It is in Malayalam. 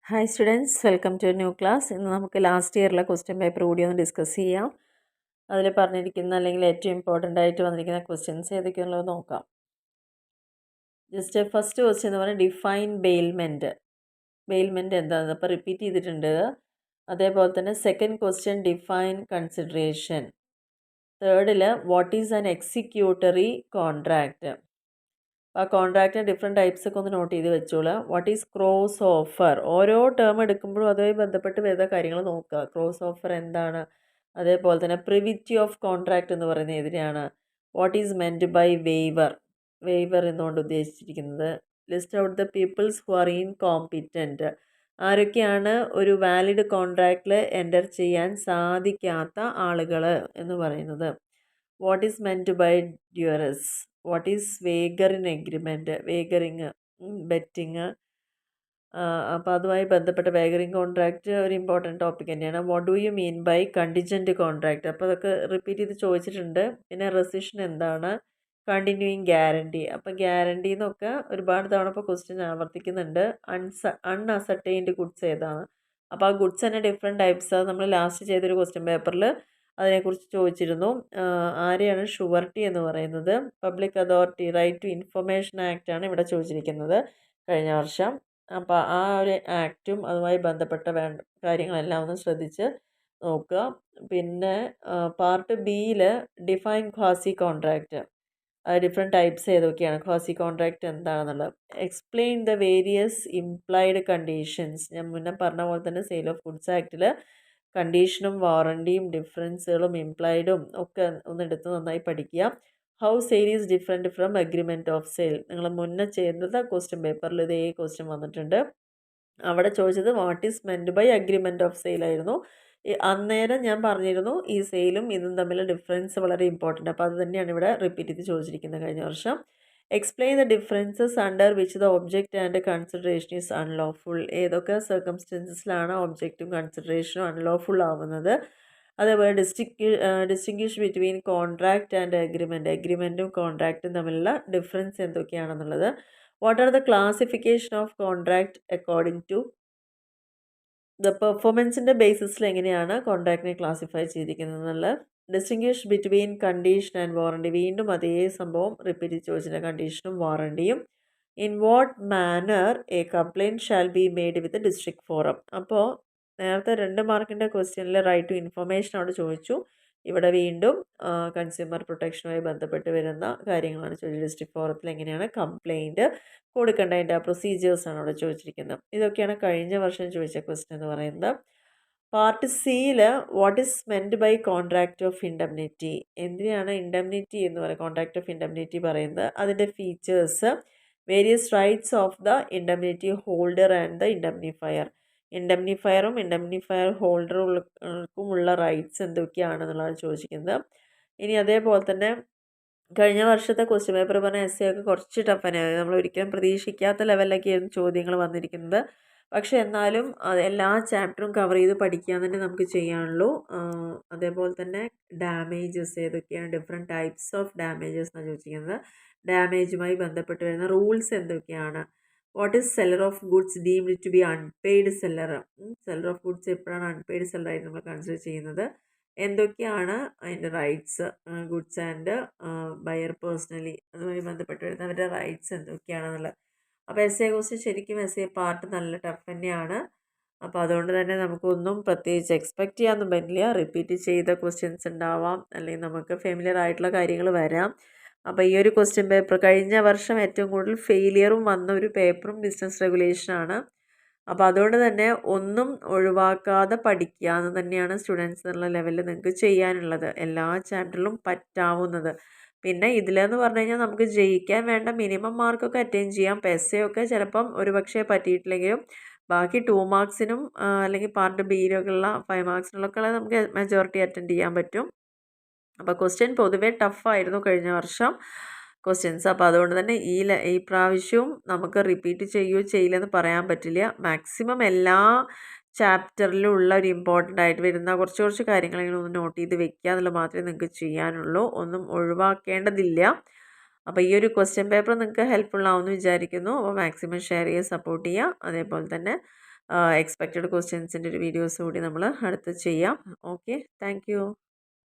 Hi students, welcome to new class. ഇന്ന് നമുക്ക് ലാസ്റ്റ് ഇയറിലെ ക്വസ്റ്റ്യൻ പേപ്പർ കൂടി ഒന്ന് ഡിസ്കസ് ചെയ്യാം. അതിൽ പറഞ്ഞിരിക്കുന്ന അല്ലെങ്കിൽ ഏറ്റവും ഇമ്പോർട്ടൻ്റ് ആയിട്ട് വന്നിരിക്കുന്ന ക്വസ്റ്റ്യൻസ് ഏതൊക്കെയുള്ളത് നോക്കാം. ജസ്റ്റ് ഫസ്റ്റ് ക്വസ്റ്റ്യൻ എന്ന് പറഞ്ഞാൽ ഡിഫൈൻ ബെയിൽമെൻറ്റ്. ബെയിൽമെൻറ്റ് എന്താണെന്ന് അപ്പോൾ റിപ്പീറ്റ് ചെയ്തിട്ടുണ്ട്. അതേപോലെ തന്നെ സെക്കൻഡ് ക്വസ്റ്റ്യൻ ഡിഫൈൻ കൺസിഡറേഷൻ. തേർഡിൽ what is an executory contract. ആ കോൺട്രാക്റ്റിന് ഡിഫറെൻറ്റ് ടൈപ്സ് ഒക്കെ ഒന്ന് നോട്ട് ചെയ്ത് വെച്ചോളൂ. What is cross offer. ഓരോ ടേം എടുക്കുമ്പോഴും അതുമായി ബന്ധപ്പെട്ട് വരുന്ന കാര്യങ്ങൾ നോക്കുക. ക്രോസ് ഓഫർ എന്താണ്, അതേപോലെ തന്നെ പ്രിവിറ്റി ഓഫ് കോൺട്രാക്റ്റ് എന്ന് പറയുന്നത് എതിരെയാണ്. What is meant by waiver. Waiver എന്നുകൊണ്ട് ഉദ്ദേശിച്ചിരിക്കുന്നത്. List out the peoples who are incompetent. ആരൊക്കെയാണ് ഒരു വാലിഡ് കോൺട്രാക്റ്റിൽ എൻ്റർ ചെയ്യാൻ സാധിക്കാത്ത ആളുകൾ എന്ന് പറയുന്നത്. What is meant by duress. What is wagering agreement. Wagering, betting. അപ്പോൾ അതുമായി ബന്ധപ്പെട്ട വേഗറിങ് കോൺട്രാക്റ്റ് ഒരു ഇമ്പോർട്ടൻറ്റ് ടോപ്പിക് തന്നെയാണ്. What do you mean by contingent contract. അപ്പോൾ അതൊക്കെ റിപ്പീറ്റ് ചെയ്ത് ചോദിച്ചിട്ടുണ്ട്. പിന്നെ റെസിഷൻ എന്താണ്, കണ്ടിന്യൂയിങ് ഗ്യാരണ്ടി. അപ്പോൾ ഗ്യാരണ്ടി എന്നൊക്കെ ഒരുപാട് തവണ ഇപ്പോൾ ക്വസ്റ്റ്യൻ ആവർത്തിക്കുന്നുണ്ട്. അൺഅസർട്ടൈൻഡ് ഗുഡ്സ് ഏതാണ്. അപ്പോൾ ആ ഗുഡ്സ് തന്നെ ഡിഫറെൻറ്റ് ടൈപ്സ്. നമ്മൾ ലാസ്റ്റ് ചെയ്തൊരു ക്വസ്റ്റ്യൻ പേപ്പറിൽ അതിനെക്കുറിച്ച് ചോദിച്ചിരുന്നു. ആരെയാണ് ഷുവർട്ടി എന്ന് പറയുന്നത്. Public authority right to information act ആണ് ഇവിടെ ചോദിച്ചിരിക്കുന്നത് കഴിഞ്ഞ വർഷം. അപ്പോൾ ആ ഒരു ആക്റ്റും അതുമായി ബന്ധപ്പെട്ട കാര്യങ്ങളെല്ലാം ഒന്ന് ശ്രദ്ധിച്ച് നോക്കുക. പിന്നെ പാർട്ട് ബിയിൽ define quasi contract. Different types ഏതൊക്കെയാണ്, ക്വാസി കോൺട്രാക്റ്റ് എന്താണെന്നുള്ളത്. Explain the various implied conditions. ഞാൻ മുന്നേ പറഞ്ഞ പോലെ തന്നെ സെയിൽ ഓഫ് ഗുഡ്സ് ആക്റ്റിൽ കണ്ടീഷനും വാറണ്ടിയും ഡിഫറൻസുകളും ഇംപ്ലൈഡും ഒക്കെ ഒന്നെടുത്ത് നന്നായി പഠിക്കുക. How sale is different from agreement of sale. നിങ്ങൾ മുന്നേ ചെയ്യുന്നത് ക്വസ്റ്റ്യൻ പേപ്പറിൽ ഇതേ ക്വസ്റ്റ്യൻ വന്നിട്ടുണ്ട്. അവിടെ ചോദിച്ചത് what is meant by agreement of sale ആയിരുന്നു. അന്നേരം ഞാൻ പറഞ്ഞിരുന്നു ഈ സെയിലും ഇതും തമ്മിലുള്ള ഡിഫറൻസ് വളരെ ഇമ്പോർട്ടൻ്റ്. അപ്പോൾ അത് തന്നെയാണ് ഇവിടെ റിപ്പീറ്റ് ചെയ്ത് ചോദിച്ചിരിക്കുന്നത് കഴിഞ്ഞ വർഷം. Explain the differences under which the object and consideration is unlawful. ഏതൊക്കെ സർക്കംസ്റ്റൻസസിലാണ് ഒബ്ജക്റ്റും കൺസിഡറേഷനും അൺലോഫുൾ ആവുന്നത്. അതേപോലെ distinguish between contract and agreement. അഗ്രിമെൻറ്റും കോൺട്രാക്റ്റും തമ്മിലുള്ള ഡിഫറൻസ് എന്തൊക്കെയാണെന്നുള്ളത്. What are the classification of contract according to the പെർഫോമൻസിൻ്റെ ബേസിസിൽ എങ്ങനെയാണ് കോൺട്രാക്റ്റിനെ ക്ലാസിഫൈ ചെയ്തിരിക്കുന്നത് എന്നുള്ള. Distinguish between condition and warranty. വീണ്ടും അതേ സംഭവം റിപ്പീറ്റ് ചോദിച്ചിട്ട് കണ്ടീഷനും വാറണ്ടിയും. In what manner a complaint shall be made with district forum. അപ്പോൾ നേരത്തെ 2 മാർക്കിൻ്റെ ക്വസ്റ്റ്യനിൽ റൈറ്റ് ടു ഇൻഫർമേഷൻ അവിടെ ചോദിച്ചു. ഇവിടെ വീണ്ടും കൺസ്യൂമർ പ്രൊട്ടക്ഷനുമായി ബന്ധപ്പെട്ട് വരുന്ന കാര്യങ്ങളാണ് ചോദിച്ചത്. ഡിസ്ട്രിക്ട് ഫോറത്തിൽ എങ്ങനെയാണ് കംപ്ലയിൻറ്റ് കൊടുക്കേണ്ടതിൻ്റെ പ്രൊസീജിയേഴ്സാണ് അവിടെ ചോദിച്ചിരിക്കുന്നത്. ഇതൊക്കെയാണ് കഴിഞ്ഞ വർഷം ചോദിച്ച ക്വസ്റ്റ്യൻ എന്ന് പറയുന്നത്. പാർട്ട് സിയിൽ what is meant by contract of indemnity. എന്തിനാണ് ഇൻഡംനിറ്റി എന്ന് പറയുന്നത്, കോൺട്രാക്റ്റ് ഓഫ് ഇൻഡംനിറ്റി പറയുന്നത്. അതിൻ്റെ features, various rights of the indemnity holder and the indemnifier. ഇൻഡംനിഫയറും ഇൻഡംനിഫയർ ഹോൾഡറുകൾക്കുമുള്ള റൈറ്റ്സ് എന്തൊക്കെയാണെന്നുള്ളതാണ് ചോദിച്ചിരിക്കുന്നത്. ഇനി അതേപോലെ തന്നെ കഴിഞ്ഞ വർഷത്തെ ക്വസ്റ്റ്യൻ പേപ്പർ പറഞ്ഞ എസ് ഒക്കെ കുറച്ച് ടഫ് തന്നെയാണ്. നമ്മൾ ഒരിക്കലും പ്രതീക്ഷിക്കാത്ത ലെവലിലൊക്കെയായിരുന്നു ചോദ്യങ്ങൾ വന്നിരിക്കുന്നത്. പക്ഷേ എന്നാലും എല്ലാ ചാപ്റ്ററും കവർ ചെയ്ത് പഠിക്കാൻ തന്നെ നമുക്ക് ചെയ്യാനുള്ളൂ. അതേപോലെ തന്നെ ഡാമേജസ് ഏതൊക്കെയാണ്, ഡിഫറെൻറ്റ് ടൈപ്സ് ഓഫ് ഡാമേജസ് എന്നാണ് ചോദിച്ചിരിക്കുന്നത്. ഡാമേജുമായി ബന്ധപ്പെട്ട് വരുന്ന റൂൾസ് എന്തൊക്കെയാണ്. What is seller of goods deemed to be unpaid seller. Seller of goods എപ്പോഴാണ് അൺപെയ്ഡ് സെല്ലറായിട്ട് നമ്മൾ കൺസിഡർ ചെയ്യുന്നത്. എന്തൊക്കെയാണ് അതിൻ്റെ rights, goods and buyer personally അതുമായി ബന്ധപ്പെട്ട് വരുന്ന അവരുടെ റൈറ്റ്സ് എന്തൊക്കെയാണെന്നുള്ളത്. അപ്പോൾ എസ് എ ക്വസ്റ്റ്യൻ ശരിക്കും എസ് എ പാർട്ട് നല്ല ടഫ് തന്നെയാണ്. അപ്പോൾ അതുകൊണ്ട് തന്നെ നമുക്കൊന്നും പ്രത്യേകിച്ച് എക്സ്പെക്റ്റ് ചെയ്യാനൊന്നും പറ്റില്ല. റിപ്പീറ്റ് ചെയ്ത ക്വസ്റ്റ്യൻസ് ഉണ്ടാവാം, അല്ലെങ്കിൽ നമുക്ക് ഫെമിലിയർ ആയിട്ടുള്ള കാര്യങ്ങൾ വരാം. അപ്പോൾ ഈ ഒരു ക്വസ്റ്റ്യൻ പേപ്പർ കഴിഞ്ഞ വർഷം ഏറ്റവും കൂടുതൽ ഫെയിലിയറും വന്ന ഒരു പേപ്പറും ബിസിനസ് റെഗുലേഷനാണ്. അപ്പോൾ അതുകൊണ്ട് തന്നെ ഒന്നും ഒഴിവാക്കാതെ പഠിക്കുക എന്ന് തന്നെയാണ് സ്റ്റുഡൻസ് എന്നുള്ള ലെവലിൽ നിങ്ങൾക്ക് ചെയ്യാനുള്ളത്. എല്ലാ ചാപ്റ്ററിലും പറ്റാവുന്നത്. പിന്നെ ഇതിലെന്ന് പറഞ്ഞു കഴിഞ്ഞാൽ നമുക്ക് ജയിക്കാൻ വേണ്ട മിനിമം മാർക്കൊക്കെ അറ്റൈൻ ചെയ്യാം. പെസ്സയൊക്കെ ചിലപ്പം ഒരുപക്ഷെ പറ്റിയിട്ടില്ലെങ്കിലും ബാക്കി 2 മാർക്സിനും അല്ലെങ്കിൽ പാർട്ട് ബിയിലൊക്കെയുള്ള 5 മാർക്സിനൊക്കെ നമുക്ക് മെജോറിറ്റി അറ്റൻഡ് ചെയ്യാൻ പറ്റും. അപ്പോൾ ക്വസ്റ്റ്യൻ പൊതുവേ ടഫായിരുന്നു കഴിഞ്ഞ വർഷം ക്വസ്റ്റ്യൻസ്. അപ്പോൾ അതുകൊണ്ട് തന്നെ ഈ പ്രാവശ്യവും നമുക്ക് റിപ്പീറ്റ് ചെയ്യുകയോ ചെയ്യില്ലെന്ന് പറയാൻ പറ്റില്ല. മാക്സിമം എല്ലാ ചാപ്റ്ററിലും ഉള്ള ഒരു ഇമ്പോർട്ടൻ്റ് ആയിട്ട് വരുന്ന കുറച്ച് കാര്യങ്ങളെങ്കിലും ഒന്ന് നോട്ട് ചെയ്ത് വെക്കുക എന്നുള്ളത് മാത്രമേ നിങ്ങൾക്ക് ചെയ്യാനുള്ളൂ. ഒന്നും ഒഴിവാക്കേണ്ടതില്ല. അപ്പോൾ ഈ ഒരു ക്വസ്റ്റ്യൻ പേപ്പർ നിങ്ങൾക്ക് ഹെൽപ്ഫുൾ ആവുമെന്ന് വിചാരിക്കുന്നു. അപ്പോൾ മാക്സിമം ഷെയർ ചെയ്യുക, സപ്പോർട്ട് ചെയ്യുക. അതേപോലെ തന്നെ എക്സ്പെക്റ്റഡ് ക്വസ്റ്റ്യൻസിൻ്റെ ഒരു വീഡിയോസ് കൂടി നമ്മൾ അടുത്ത് ചെയ്യാം. Okay, thank you.